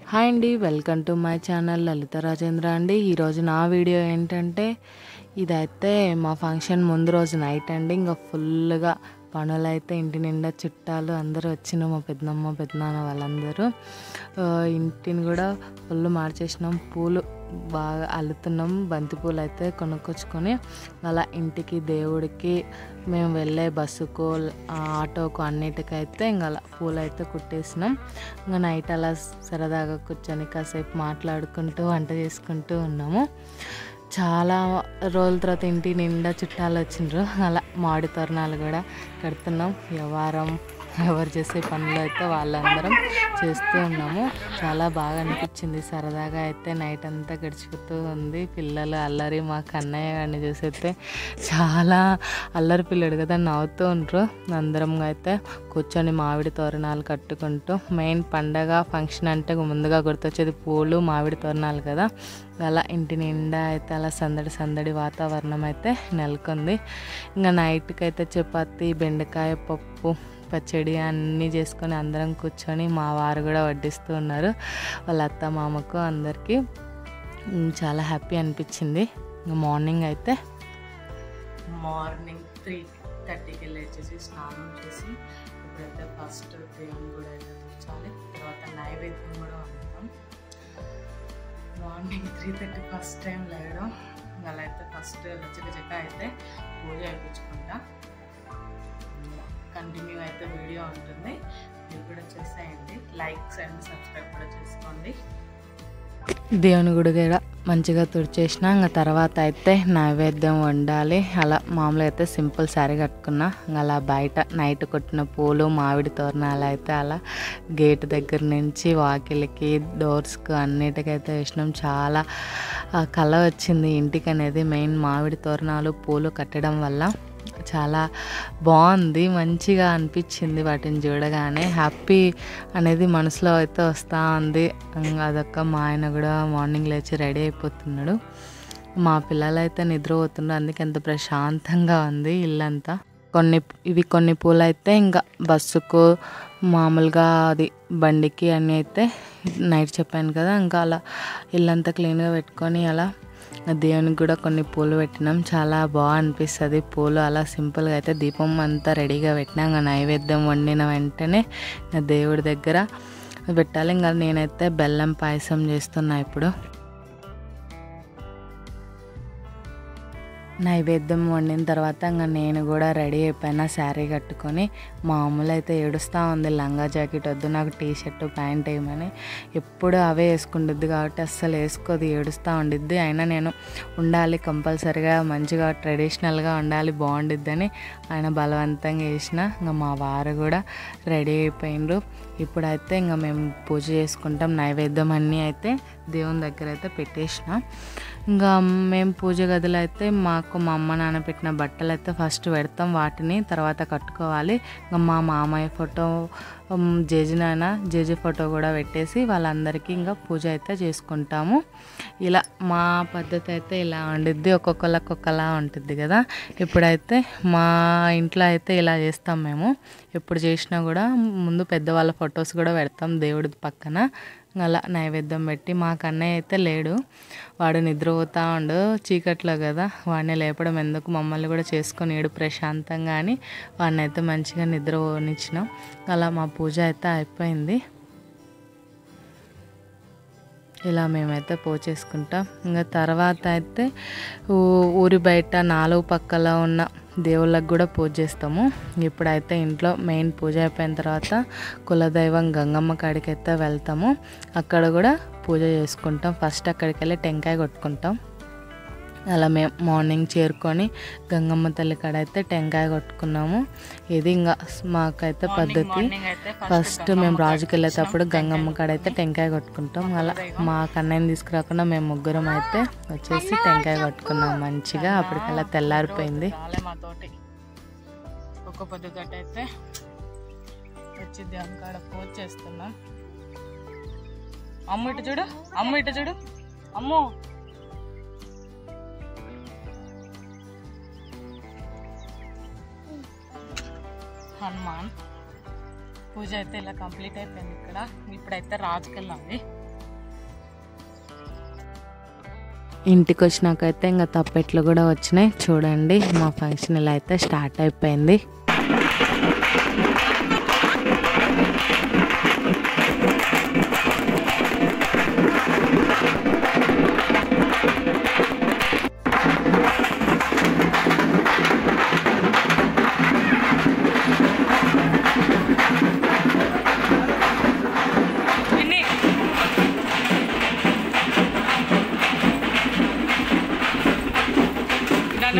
Hi అండి, welcome to my channel లలిత రాజేంద్ర అండి. ఈరోజు నా వీడియో ఏంటంటే ఇదైతే మా ఫంక్షన్ ముందు రోజు నైట్ అండి. ఇంకా ఫుల్గా పనులు అయితే ఇంటి నిండా చుట్టాలు అందరూ వచ్చిన మా పెద్దమ్మ పెద్దనాన్న వాళ్ళందరూ ఇంటిని కూడా ఫుల్ మార్చేసినాం. పూలు బాగా అల్లుతున్నాం. బంతి పూలు అయితే కొనుక్కొచ్చుకొని అలా ఇంటికి దేవుడికి మేము వెళ్ళే బస్సుకు ఆటోకు అన్నిటికైతే ఇంకా అలా పూలు అయితే కుట్టేసినాం. ఇంకా నైట్ అలా సరదాగా కూర్చొని కాసేపు మాట్లాడుకుంటూ వంట చేసుకుంటూ ఉన్నాము. చాలా రోజుల తర్వాత ఇంటి నిండా చుట్టాలు వచ్చిండ్రు. అలా మామిడి తోరణాలు కూడా కడుతున్నాం. ఎవరు చేసే పనులు అయితే వాళ్ళందరం చేస్తూ ఉన్నాము. చాలా బాగా అనిపించింది. సరదాగా అయితే నైట్ అంతా గడిచిపోతూ ఉంది. పిల్లలు అల్లరి, మా కన్నయ్య గారిని చూసైతే చాలా అల్లరి పిల్లడు కదా, నవ్వుతూ ఉంటారు. అందరం అయితే కూర్చొని మామిడి తోరణాలు కట్టుకుంటూ, మెయిన్ పండగ ఫంక్షన్ అంటే ముందుగా గుర్తొచ్చేది పూలు మామిడి తోరణాలు కదా. అలా ఇంటి నిండా అయితే అలా సందడి వాతావరణం అయితే నెలకొంది. ఇంకా నైట్కి అయితే చపాతి, బెండకాయ పప్పు, పచ్చడి అన్నీ చేసుకొని అందరం కూర్చొని మా వారు కూడా వడ్డిస్తూ ఉన్నారు. వాళ్ళ అత్త మామకు అందరికీ చాలా హ్యాపీ అనిపించింది. మార్నింగ్ 3:30కి లేచేసి స్నానం చేసి ఇప్పుడైతే ఫస్ట్ దేవుని కూడా అయితే కూర్చోాలి. తర్వాత నైవేద్యం కూడా వండుతాం. మార్నింగ్ 3:30 ఫస్ట్ టైం లేయడం. అలా అయితే ఫస్ట్ చక్క అయితే పూజ అయిపించుకుంటా. కంటిన్యూ అయితే వీడియో ఉంటుంది, మీరు కూడా చేసేయండి. లైక్స్ అండ్ సబ్స్క్రైబ్ కూడా చేసుకోండి. దేవుని గుడి కూడా మంచిగా తుడిచేసిన ఇంకా తర్వాత అయితే నైవేద్యం వండాలి. అలా మామూలుగా అయితే సింపుల్ శారీ కట్టుకున్నా. అలా బయట నైట్ కొట్టిన పూలు మామిడి తోరణాలు అయితే అలా గేట్ దగ్గర నుంచి వాకిలికి డోర్స్కి అన్నిటికైతే వేసినాం. చాలా కళ వచ్చింది ఇంటికి అనేది. మెయిన్ మామిడి తోరణాలు పూలు కట్టడం వల్ల చాలా బాగుంది, మంచిగా అనిపించింది. వాటిని చూడగానే హ్యాపీ అనేది మనసులో అయితే వస్తూ ఉంది. అదొక్క మా ఆయన కూడా మార్నింగ్ లేచి రెడీ అయిపోతున్నాడు. మా పిల్లలు అయితే నిద్రపోతున్నారు. అందుకే ఎంత ప్రశాంతంగా ఉంది ఇల్లంతా. కొన్ని పూలు అయితే ఇంకా బస్సుకు మామూలుగా అది బండికి అన్నీ అయితే నైట్ చెప్పాను కదా, ఇంకా అలా ఇల్లంతా క్లీన్గా పెట్టుకొని అలా దేవునికి కూడా కొన్ని పూలు పెట్టినాం. చాలా బాగా అనిపిస్తుంది. పూలు అలా సింపుల్గా అయితే దీపం అంతా రెడీగా పెట్టినాం. ఇంకా నైవేద్యం వండిన వెంటనే దేవుడి దగ్గర పెట్టాలి. ఇంకా నేనైతే బెల్లం పాయసం చేస్తున్నా. ఇప్పుడు నైవేద్యం వండిన తర్వాత ఇంకా నేను కూడా రెడీ అయిపోయినా శారీ కట్టుకొని. మామూలు అయితే ఏడుస్తూ ఉంది, లంగా జాకెట్ వద్దు నాకు, టీ షర్ట్ ప్యాంట్ వేయమని. ఎప్పుడు అవే వేసుకుంటుంది కాబట్టి అస్సలు వేసుకోదు, ఏడుస్తూ ఉండిద్ది. అయినా నేను ఉండాలి కంపల్సరిగా, మంచిగా ట్రెడిషనల్గా ఉండాలి, బాగుండిద్దని ఆయన బలవంతంగా వేసిన. ఇంకా మా వారు కూడా రెడీ అయిపోయిండ్రు. ఇప్పుడైతే ఇంకా మేము పూజ చేసుకుంటాం. నైవేద్యం అన్నీ అయితే దేవుని దగ్గర అయితే పెట్టేసిన. ఇంకా మేము పూజ గదిలో అయితే మా అమ్మ నాన్న పెట్టిన బట్టలు అయితే ఫస్ట్ పెడతాం. వాటిని తర్వాత కట్టుకోవాలి. ఇంకా మా మామయ్య ఫోటో, జేజీ ఫోటో కూడా పెట్టేసి వాళ్ళందరికీ ఇంకా పూజ అయితే చేసుకుంటాము. ఇలా మా పద్ధతి అయితే ఇలా ఉండిద్ది. ఒక్కొక్కరికి ఒక్కొక్కలా ఉంటుంది కదా. ఇప్పుడైతే మా ఇంట్లో అయితే ఇలా చేస్తాం మేము. ఎప్పుడు చేసినా కూడా ముందు పెద్దవాళ్ళ ఫొటోస్ కూడా పెడతాం దేవుడి పక్కన. అలా నైవేద్యం పెట్టి, మా కన్నయ్య అయితే లేడు, వాడు నిద్రపోతూ ఉండు చీకట్లో కదా, వాడిని లేపడం ఎందుకు, మమ్మల్ని కూడా చేసుకొని ఏడు ప్రశాంతంగా అని వాడిని అయితే మంచిగా నిద్రపోనిచ్చినాం. అలా మా పూజ అయితే అయిపోయింది. ఇలా మేమైతే పూజ చేసుకుంటాం. ఇంకా తర్వాత అయితే ఊరి బయట 4 పక్కల ఉన్న దేవుళ్ళకి కూడా పూజ చేస్తాము. ఇప్పుడైతే ఇంట్లో మెయిన్ పూజ అయిపోయిన తర్వాత కులదైవం గంగమ్మ కాడికి అయితే వెళ్తాము. అక్కడ కూడా పూజ చేసుకుంటాం. ఫస్ట్ అక్కడికి వెళ్ళి టెంకాయ కొట్టుకుంటాం. అలా మేము మార్నింగ్ చేరుకొని గంగమ్మ తల్లి కాడ అయితే టెంకాయ కొట్టుకున్నాము. ఇది ఇంకా మాకైతే పద్ధతి. ఫస్ట్ మేము రాజుకి వెళ్ళేటప్పుడు గంగమ్మ కాడ అయితే టెంకాయ కొట్టుకుంటాం. అలా మా కన్నయ్యని తీసుకురాకుండా మేము ముగ్గురం అయితే వచ్చేసి టెంకాయ కొట్టుకున్నాం మంచిగా. అప్పటికల్లా తెల్లారిపోయింది. ఒక్క పొద్దుతోటి అయితే వచ్చి దేవుని కాడ పూజ చేస్తున్నాం. అమ్మ ఇటు చూడు, అమ్మో హనుమాన్ పూజ అయితే ఇలా కంప్లీట్ అయిపోయింది. ఇప్పుడైతే రాజుకి వెళ్ళాలి. ఇంటికి వచ్చినాకైతే ఇంకా తప్పెట్లు కూడా వచ్చినాయి. చూడండి మా ఫంక్షన్ ఇలా అయితే స్టార్ట్ అయిపోయింది.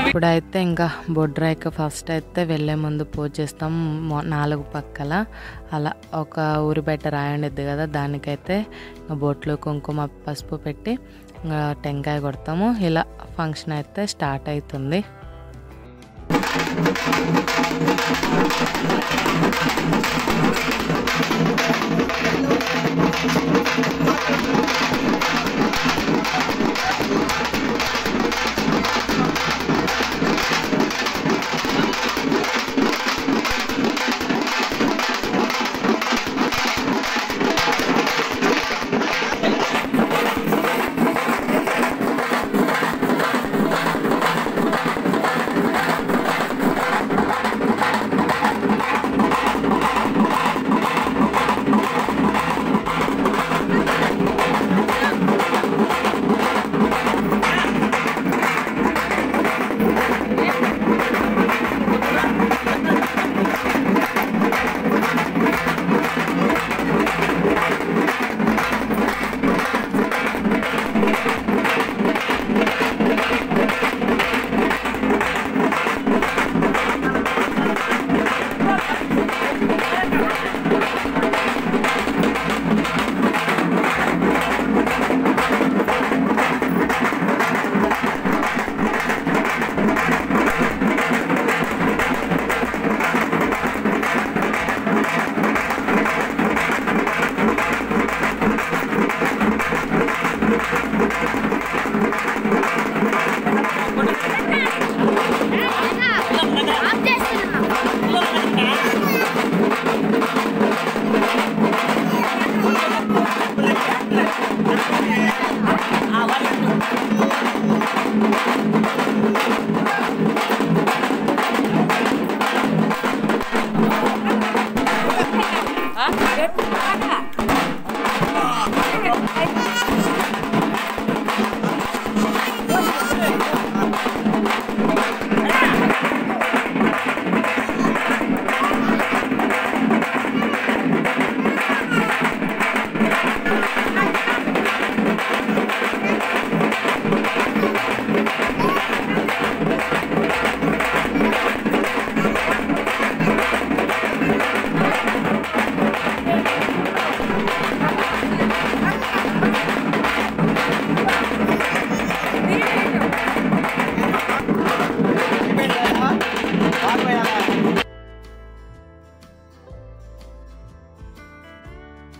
ఇప్పుడైతే ఇంకా బొడ్రాయికి ఫస్ట్ అయితే వెళ్ళే ముందు పూజ చేస్తాం 4 పక్కల. అలా ఒక ఊరి బయట రాయండిద్ది కదా, దానికైతే బొట్లు కుంకుమ పసుపు పెట్టి టెంకాయ కొడతాము. ఇలా ఫంక్షన్ అయితే స్టార్ట్ అవుతుంది.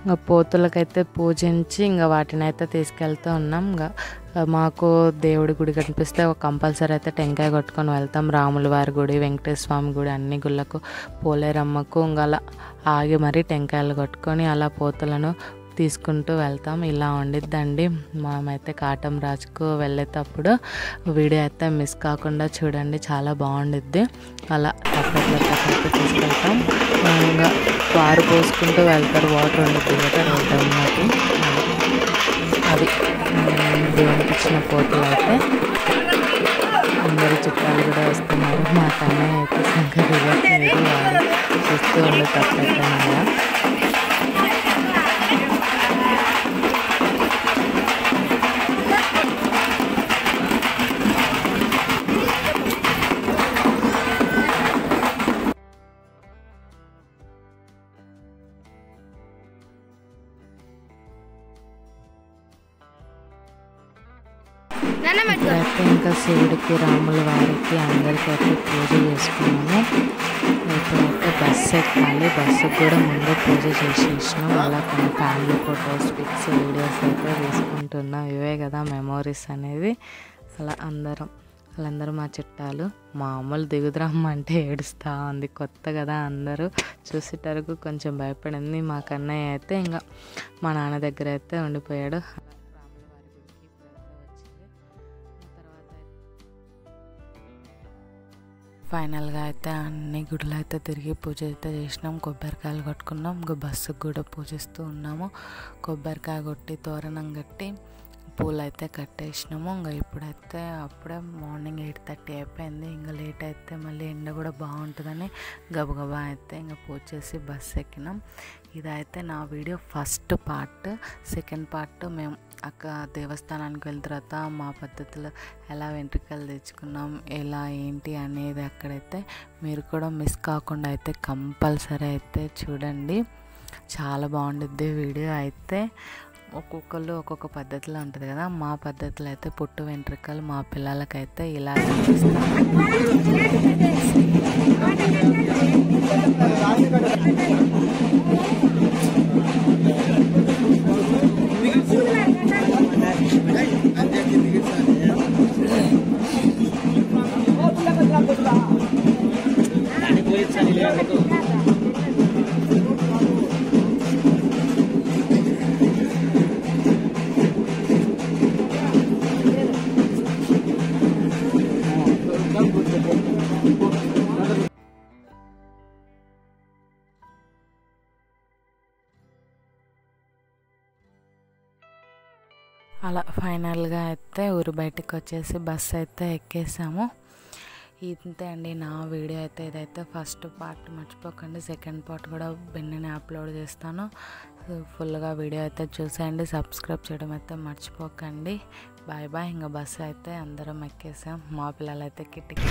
ఇంకా పోతులకైతే పూజించి ఇంకా వాటిని అయితే తీసుకెళ్తూ ఉన్నాం. ఇంకా మాకు దేవుడి గుడి కనిపిస్తే కంపల్సరీ అయితే టెంకాయ కొట్టుకొని వెళ్తాం. రాముల వారి గుడి, వెంకటేశ్వర స్వామి గుడి, అన్ని గుళ్ళకు, పోలేరమ్మకు ఇంకా అలా ఆగి మరీ టెంకాయలు కొట్టుకొని అలా పోతులను తీసుకుంటూ వెళ్తాం. ఇలా ఉండిద్దండి. మనమైతే కాటం రాజుకు వెళ్ళేటప్పుడు వీడియో అయితే మిస్ కాకుండా చూడండి, చాలా బాగుండిద్ది. అలా తప్పట్లతో తీసుకెళ్తాం. ఇంకా పారు పోసుకుంటూ వెళ్తారు, వాటర్ ఉండిద్ది కదా రోడ్డు అన్నట్టు. అది దేవునికి ఇచ్చిన పోతులు అయితే అందరు చుట్టాలు కూడా వస్తున్నారు. మా కన్నయ్య అయితే శంకర్ దిగట్లేదు, వాడు చూస్తూ ఉండే తప్పైతే అలా. ఇప్పుడైతే ఇంకా శివుడికి, రాముల వారికి, అందరికీ అయితే పూజ చేసుకున్నాము. ఇప్పుడైతే బస్సు ఎక్కాలి. బస్సుకు కూడా ముందే పూజ చేసేసినాం. అలా కొన్ని ఫ్యామిలీ ఫొటోస్, పిక్స్, వీడియోస్ అయితే తీసుకుంటున్నాం. ఇవే కదా మెమోరీస్ అనేది. అలా వాళ్ళందరూ మా చుట్టాలు. మామూలు దిగుదరమ్మంటే ఏడుస్తూ ఉంది. కొత్త కదా, అందరూ చూసేటరకు కొంచెం భయపడింది. మా కన్నయ్య అయితే ఇంకా మా నాన్న దగ్గర అయితే ఉండిపోయాడు. ఫైనల్గా అయితే అన్ని గుడులు అయితే తిరిగి పూజ అయితే చేసినాం, కొబ్బరికాయలు కొట్టుకున్నాం. ఇంకా బస్సుకు కూడా పూజిస్తూ ఉన్నాము. కొబ్బరికాయ కొట్టి తోరణం కట్టి పూలు అయితే కట్టేసినాము. ఇంకా ఇప్పుడైతే అప్పుడే మార్నింగ్ 8:30 అయిపోయింది. ఇంకా లేట్ అయితే మళ్ళీ ఎండ కూడా బాగుంటుందని గబగబా అయితే ఇంకా పూజ చేసి బస్సు ఎక్కినాం. ఇదైతే నా video first part. Second part మేము అక్కడ దేవస్థానానికి వెళ్ళిన తర్వాత మా పద్ధతిలో ఎలా వెంట్రుకలు తెచ్చుకున్నాం, ఎలా ఏంటి అనేది అక్కడైతే మీరు కూడా మిస్ కాకుండా అయితే కంపల్సరీ అయితే చూడండి. చాలా బాగుంటుంది వీడియో అయితే. ఒక్కొక్కళ్ళు ఒక్కొక్క పద్ధతిలో ఉంటుంది కదా, మా పద్ధతిలో అయితే పుట్టు వెంట్రుకలు మా పిల్లలకైతే ఇలా అలా ఫైనల్గా అయితే ఊరు బయటకు వచ్చేసి బస్సు అయితే ఎక్కేసాము. ఇంతే అండి నా వీడియో అయితే. ఇదైతే ఫస్ట్ పార్ట్, మర్చిపోకండి సెకండ్ పార్ట్ కూడా వెంటనే అప్లోడ్ చేస్తాను. ఫుల్గా వీడియో అయితే చూసేయండి, సబ్స్క్రైబ్ చేయడం అయితే మర్చిపోకండి. Bye bye. ఇంకా బస్సు అయితే అందరం ఎక్కేసాం. మా పిల్లలు అయితే కిటికీ